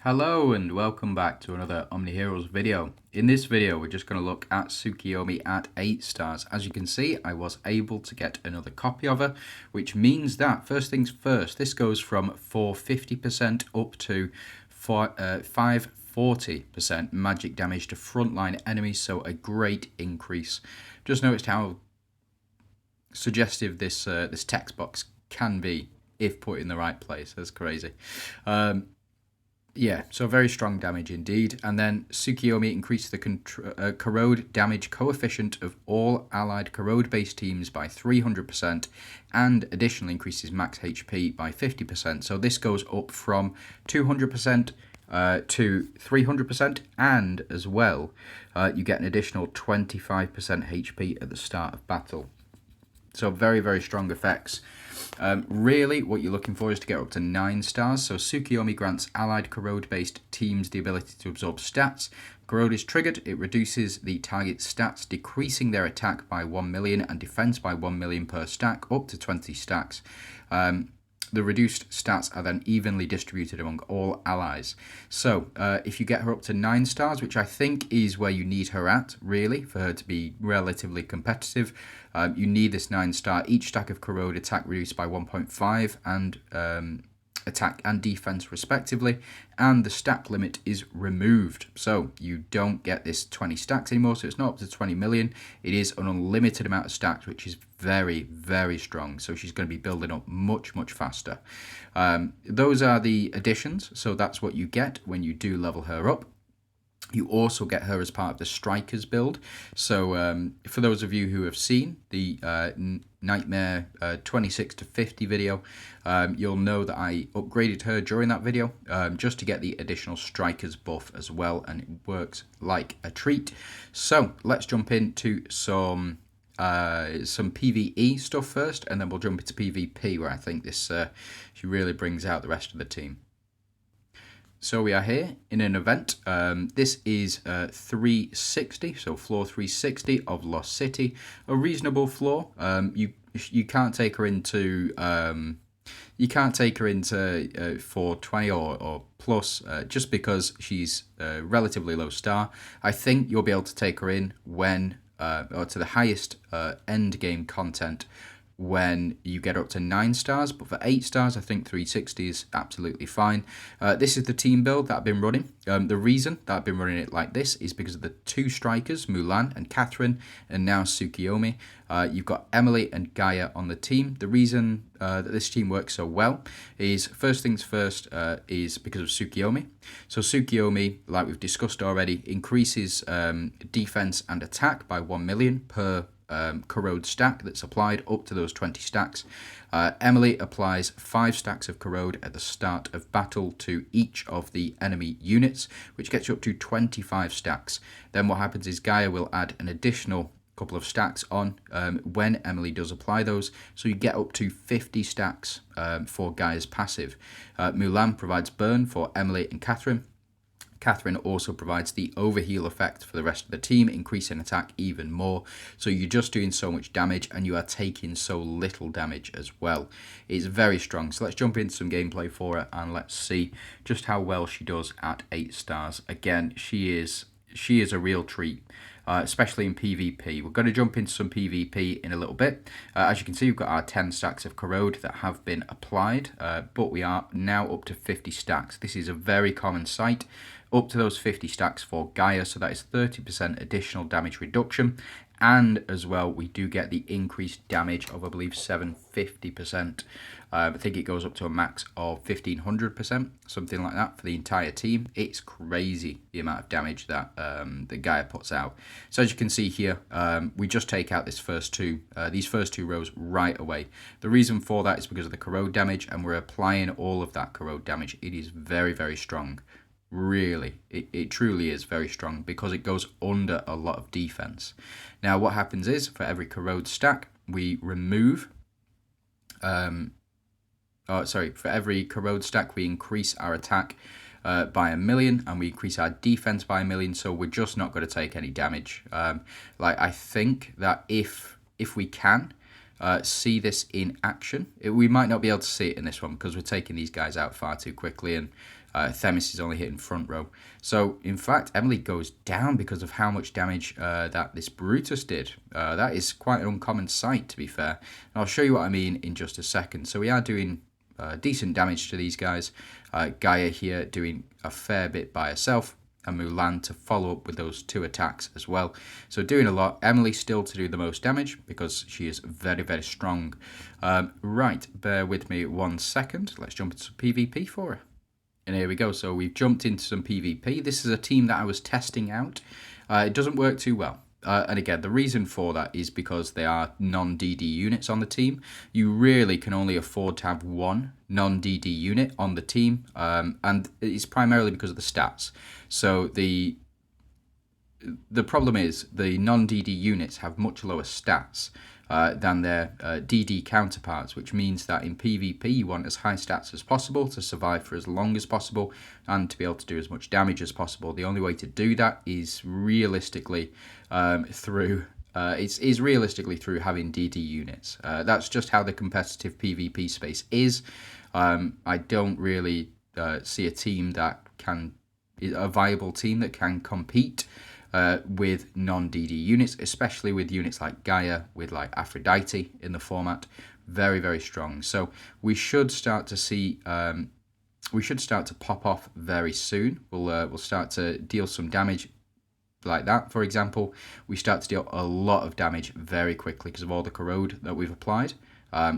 Hello and welcome back to another OMNIHEROES video. In this video we're just going to look at Tsukuyomi at 8 stars. As you can see, I was able to get another copy of her, which means that first things first, this goes from 450% up to 540% magic damage to frontline enemies, so a great increase. Just noticed how suggestive this this text box can be if put in the right place. That's crazy. Yeah, so very strong damage indeed. And then Tsukuyomi increased the corrode damage coefficient of all allied corrode-based teams by 300% and additionally increases max HP by 50%. So this goes up from 200% to 300%, and as well you get an additional 25% HP at the start of battle. So very, very strong effects. Really, what you're looking for is to get up to 9 stars. So Tsukuyomi grants allied corrode-based teams the ability to absorb stats. Corrode is triggered. It reduces the target's stats, decreasing their attack by 1 million and defense by 1 million per stack, up to 20 stacks. The reduced stats are then evenly distributed among all allies. So if you get her up to 9 stars, which I think is where you need her at, really, for her to be relatively competitive, you need this 9 star. Each stack of corrode attack reduced by 1.5 and attack and defense respectively, and the stack limit is removed, so you don't get this 20 stacks anymore. So it's not up to 20 million, it is an unlimited amount of stacks, which is very, very strong. So she's going to be building up much faster. Those are the additions, so that's what you get when you do level her up. You also get her as part of the Strikers build. So for those of you who have seen the Nightmare 26 to 50 video, you'll know that I upgraded her during that video just to get the additional Strikers buff as well, and it works like a treat. So let's jump into some PvE stuff first, and then we'll jump into PvP, where I think this she really brings out the rest of the team. So we are here in an event. This is 360, so floor 360 of Lost City. A reasonable floor. You can't take her into 420 or plus just because she's relatively low star. I think you'll be able to take her in when or to the highest end game content when you get up to 9 stars, but for 8 stars I think 360 is absolutely fine. This is the team build that I've been running. The reason that I've been running it like this is because of the 2 strikers, Mulan and Catherine, and now Tsukuyomi. You've got Emily and Gaia on the team. The reason that this team works so well is, first things first, is because of Tsukuyomi. So Tsukuyomi, like we've discussed already, increases defense and attack by 1 million per corrode stack that's applied up to those 20 stacks. Emily applies 5 stacks of corrode at the start of battle to each of the enemy units, which gets you up to 25 stacks. Then what happens is Gaia will add an additional couple of stacks on when Emily does apply those, so you get up to 50 stacks for Gaia's passive. Mulan provides burn for Emily and Catherine. Catherine also provides the overheal effect for the rest of the team, increasing attack even more. So you're just doing so much damage and you are taking so little damage as well. It's very strong. So let's jump into some gameplay for her and let's see just how well she does at 8 stars. Again, she is a real treat. Especially in PvP. We're going to jump into some PvP in a little bit. As you can see, we've got our 10 stacks of corrode that have been applied, but we are now up to 50 stacks. This is a very common sight, up to those 50 stacks for Gaia, so that is 30% additional damage reduction. And as well, we do get the increased damage of, I believe, 750%. I think it goes up to a max of 1500%, something like that for the entire team. It's crazy the amount of damage that the Gaia puts out. So as you can see here, we just take out these first two rows right away. The reason for that is because of the corrode damage, and we're applying all of that corrode damage. It is very, very strong. Really, it truly is very strong because it goes under a lot of defense. Now what happens is, for every corrode stack we remove for every corrode stack we increase our attack by 1 million, and we increase our defense by 1 million, so we're just not going to take any damage. Like, I think that if we can see this in action, we might not be able to see it in this one because we're taking these guys out far too quickly, and Themis is only hitting front row. So, in fact, Emily goes down because of how much damage that this Brutus did. That is quite an uncommon sight, to be fair. And I'll show you what I mean in just a second. So we are doing decent damage to these guys. Gaia here doing a fair bit by herself, and Mulan to follow up with those 2 attacks as well. So doing a lot. Emily still to do the most damage because she is very, very strong. Right, bear with me 1 second. Let's jump into some PvP for her. And here we go. So we've jumped into some PvP. This is a team that I was testing out. It doesn't work too well. And again, the reason for that is because they are non-DD units on the team. You really can only afford to have 1 non-DD unit on the team, and it's primarily because of the stats. So the problem is the non-DD units have much lower stats than their DD counterparts, which means that in PvP you want as high stats as possible to survive for as long as possible and to be able to do as much damage as possible. The only way to do that is realistically through having DD units. That's just how the competitive PvP space is. I don't really see a viable team that can compete with non-DD units, especially with units like Gaia, with like Aphrodite in the format. Very, very strong. So we should start to see, we should start to pop off very soon. We'll start to deal some damage like that. For example, we start to deal a lot of damage very quickly because of all the corrode that we've applied,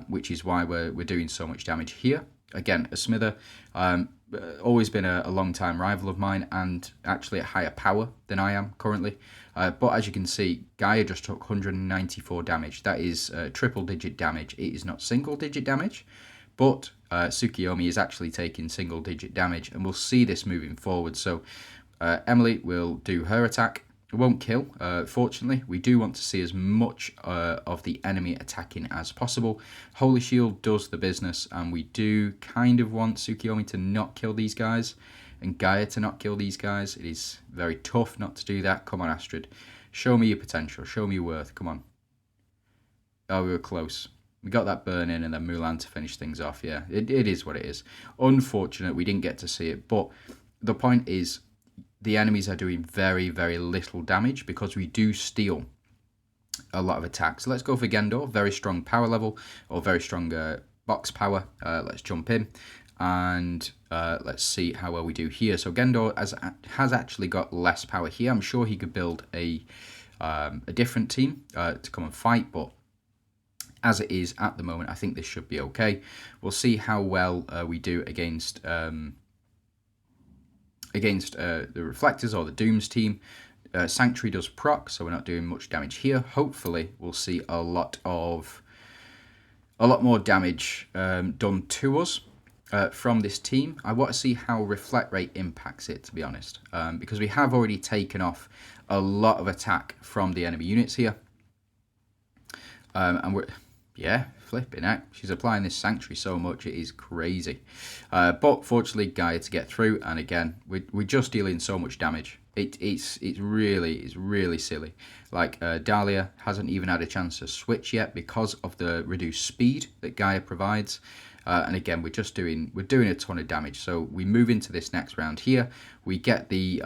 which is why we're doing so much damage here. Again, a smither, always been a long time rival of mine and actually at higher power than I am currently. But as you can see, Gaia just took 194 damage. That is triple digit damage. It is not single digit damage, but Tsukuyomi is actually taking single digit damage, and we'll see this moving forward. So Emily will do her attack. It won't kill, fortunately. We do want to see as much of the enemy attacking as possible. Holy Shield does the business, and we do kind of want Tsukuyomi to not kill these guys and Gaia to not kill these guys. It is very tough not to do that. Come on, Astrid. Show me your potential. Show me your worth. Come on. Oh, we were close. We got that burn in and then Mulan to finish things off. Yeah, it is what it is. Unfortunate we didn't get to see it, but the point is, the enemies are doing very, very little damage because we do steal a lot of attacks. So let's go for Gendor. Very strong power level, or very strong box power. Let's jump in and let's see how well we do here. So Gendor has actually got less power here. I'm sure he could build a different team to come and fight, but as it is at the moment, I think this should be okay. We'll see how well we do against the Reflectors or the Dooms team. Sanctuary does proc, so we're not doing much damage here. Hopefully, we'll see a lot more damage done to us from this team. I want to see how Reflect Rate impacts it, to be honest, because we have already taken off a lot of attack from the enemy units here. And we're... Yeah, flipping out. She's applying this Sanctuary so much, it is crazy. But fortunately, Gaia to get through, and again, we're just dealing so much damage. It's really silly. Like, Dahlia hasn't even had a chance to switch yet because of the reduced speed that Gaia provides. And again, we're doing a ton of damage. So we move into this next round here. We get the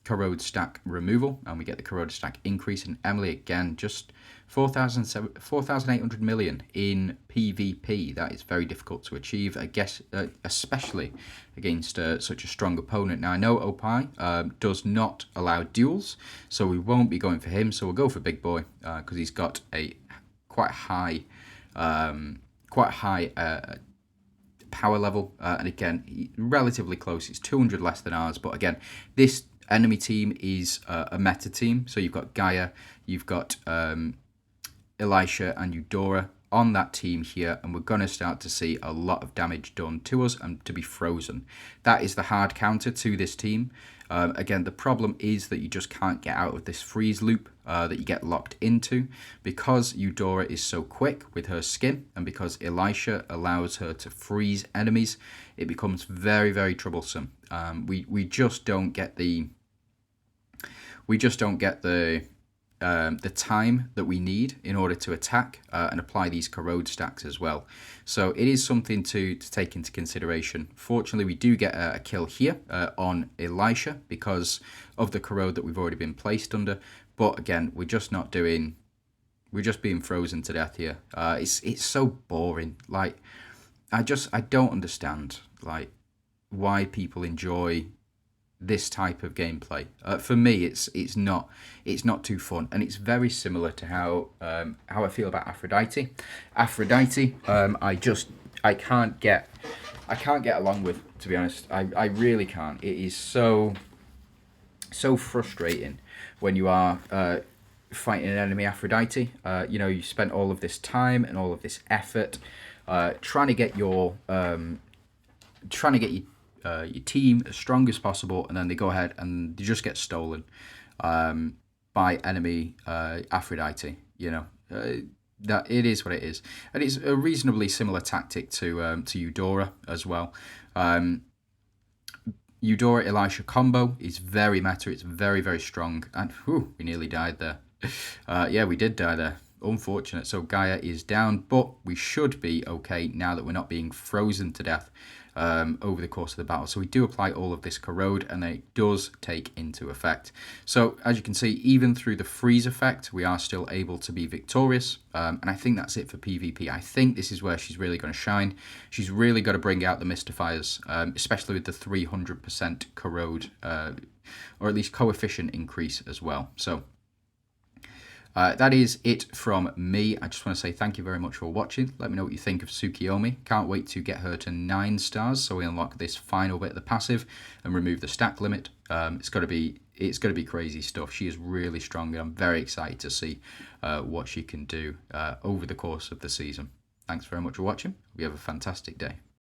corrode stack removal, and we get the corrode stack increase. And Emily, again, just 4,800 million in PvP. That is very difficult to achieve, I guess, especially against such a strong opponent. Now, I know Opie does not allow duels, so we won't be going for him. So we'll go for Big Boy because he's got a quite high power level, and again, relatively close. It's 200 less than ours, but again, this enemy team is a meta team. So you've got Gaia, you've got Elisha and Eudora on that team here, and we're going to start to see a lot of damage done to us and to be frozen. That is the hard counter to this team. Again, the problem is that you just can't get out of this freeze loop that you get locked into because Eudora is so quick with her skin, and because Elisha allows her to freeze enemies. It becomes very, very troublesome. We just don't get the the time that we need in order to attack and apply these corrode stacks as well. So it is something to take into consideration. Fortunately, we do get a kill here on Elisha because of the corrode that we've already been placed under. But again, we're just not doing... We're just being frozen to death here. It's so boring. Like, I don't understand like why people enjoy this type of gameplay. For me, it's not too fun, and it's very similar to how I feel about Aphrodite. Aphrodite, I can't get along with, to be honest. I really can't. It is so frustrating when you are fighting an enemy Aphrodite. You spent all of this time and all of this effort trying to get your team as strong as possible, and then they go ahead and they just get stolen by enemy Aphrodite. That it is what it is, and it's a reasonably similar tactic to Eudora as well. Eudora Elisha combo is very meta. It's very, very strong, and whew, we nearly died there. Yeah, we did die there. Unfortunate. So Gaia is down, but we should be okay now that we're not being frozen to death over the course of the battle. So we do apply all of this corrode, and then it does take into effect. So as you can see, even through the freeze effect, we are still able to be victorious. And I think that's it for PvP. I think this is where she's really going to shine. She's really got to bring out the Mystifiers, especially with the 300% corrode, or at least coefficient increase as well. So that is it from me. I just want to say thank you very much for watching. Let me know what you think of Tsukuyomi. Can't wait to get her to 9 stars so we unlock this final bit of the passive and remove the stack limit. It's got to be crazy stuff. She is really strong, and I'm very excited to see what she can do over the course of the season. Thanks very much for watching. Hope you have a fantastic day.